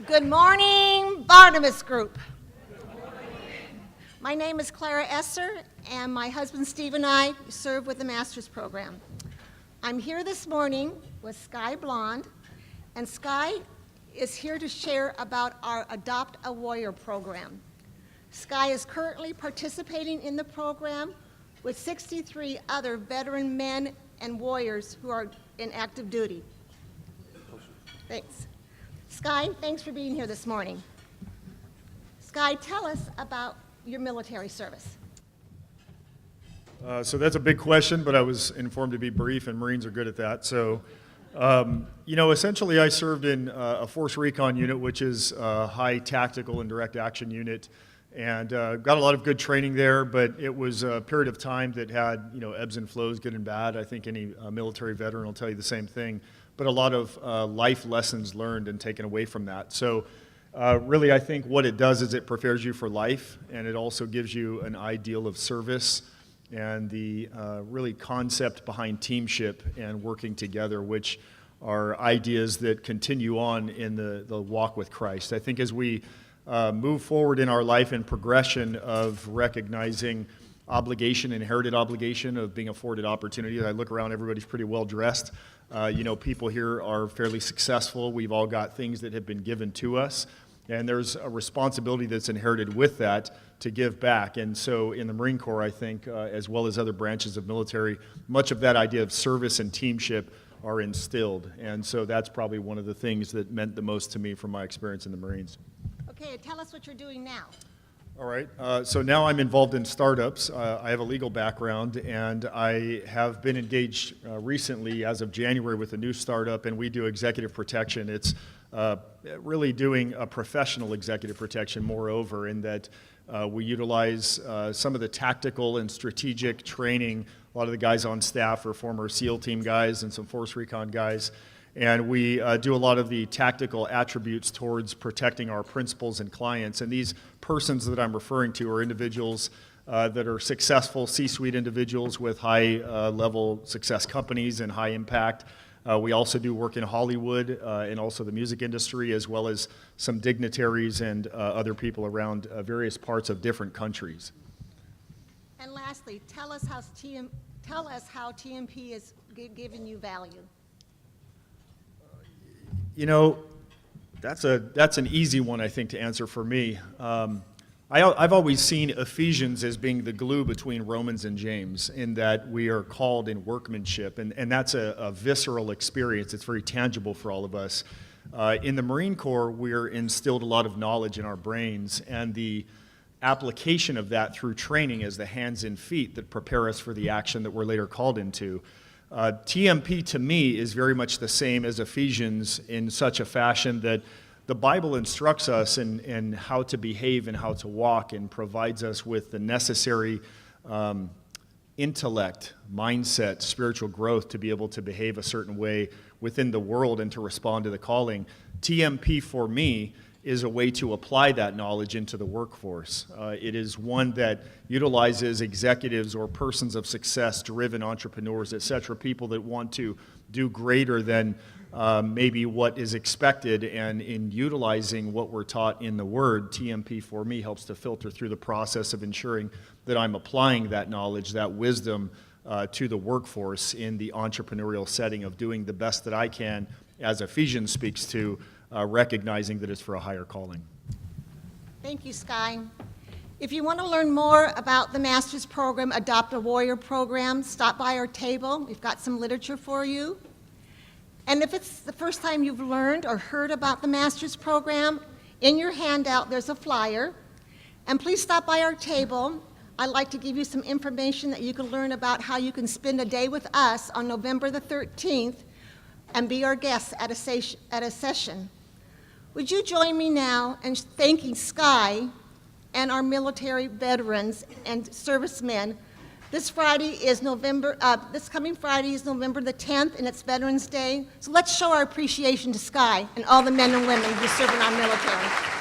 Good morning, Barnabas Group. My name is Clara Esser, and my husband Steve and I serve with the master's program. I'm here this morning with Sky Blonde, and Sky is here to share about our Adopt a Warrior program. Sky is currently participating in the program with 63 other veteran men and warriors who are in active duty. Thanks. Sky, thanks for being here this morning. Sky, tell us about your military service. So that's a big question, but I was informed to be brief, and Marines are good at that. So, essentially I served in a force recon unit, which is a high tactical and direct action unit, and got a lot of good training there, but it was a period of time that had, ebbs and flows, good and bad. I think any military veteran will tell you the same thing, but a lot of life lessons learned and taken away from that. So really, I think what it does is it prepares you for life, and it also gives you an ideal of service and the really concept behind teamship and working together, which are ideas that continue on in the walk with Christ. I think as we move forward in our life and progression of recognizing obligation, inherited obligation of being afforded opportunity. I look around, everybody's pretty well dressed. People here are fairly successful. We've all got things that have been given to us, and there's a responsibility that's inherited with that to give back. And so in the Marine Corps, I think, as well as other branches of military, much of that idea of service and teamship are instilled. And so that's probably one of the things that meant the most to me from my experience in the Marines. Okay, tell us what you're doing now. All right, so now I'm involved in startups. I have a legal background, and I have been engaged recently as of January with a new startup, and we do executive protection. It's really doing a professional executive protection, moreover, in that we utilize some of the tactical and strategic training. A lot of the guys on staff are former SEAL team guys and some force recon guys. And we do a lot of the tactical attributes towards protecting our principals and clients. And these persons that I'm referring to are individuals that are successful C-suite individuals with high-level success companies and high impact. We also do work in Hollywood and also the music industry, as well as some dignitaries and other people around various parts of different countries. And lastly, tell us how TMP is giving you value. That's an easy one, I think, to answer for me. I've always seen Ephesians as being the glue between Romans and James, in that we are called in workmanship, and that's a visceral experience. It's very tangible for all of us. In the Marine Corps, we're instilled a lot of knowledge in our brains, and the application of that through training as the hands and feet that prepare us for the action that we're later called into. TMP to me is very much the same as Ephesians in such a fashion that the Bible instructs us in how to behave and how to walk, and provides us with the necessary intellect, mindset, spiritual growth to be able to behave a certain way within the world and to respond to the calling. TMP for me is a way to apply that knowledge into the workforce. It is one that utilizes executives or persons of success, driven entrepreneurs, etc., people that want to do greater than maybe what is expected, and in utilizing what we're taught in the Word, TMP for me helps to filter through the process of ensuring that I'm applying that knowledge, that wisdom to the workforce in the entrepreneurial setting of doing the best that I can, as Ephesians speaks to, recognizing that it's for a higher calling. Thank you, Sky. If you want to learn more about the Master's Program, Adopt a Warrior program, stop by our table. We've got some literature for you. And if it's the first time you've learned or heard about the Master's Program, in your handout there's a flyer. And please stop by our table. I'd like to give you some information that you can learn about how you can spend a day with us on November the 13th and be our guests at a session. Would you join me now in thanking Sky and our military veterans and servicemen? This coming Friday is November the 10th, and it's Veterans Day. So let's show our appreciation to Sky and all the men and women who serve in our military.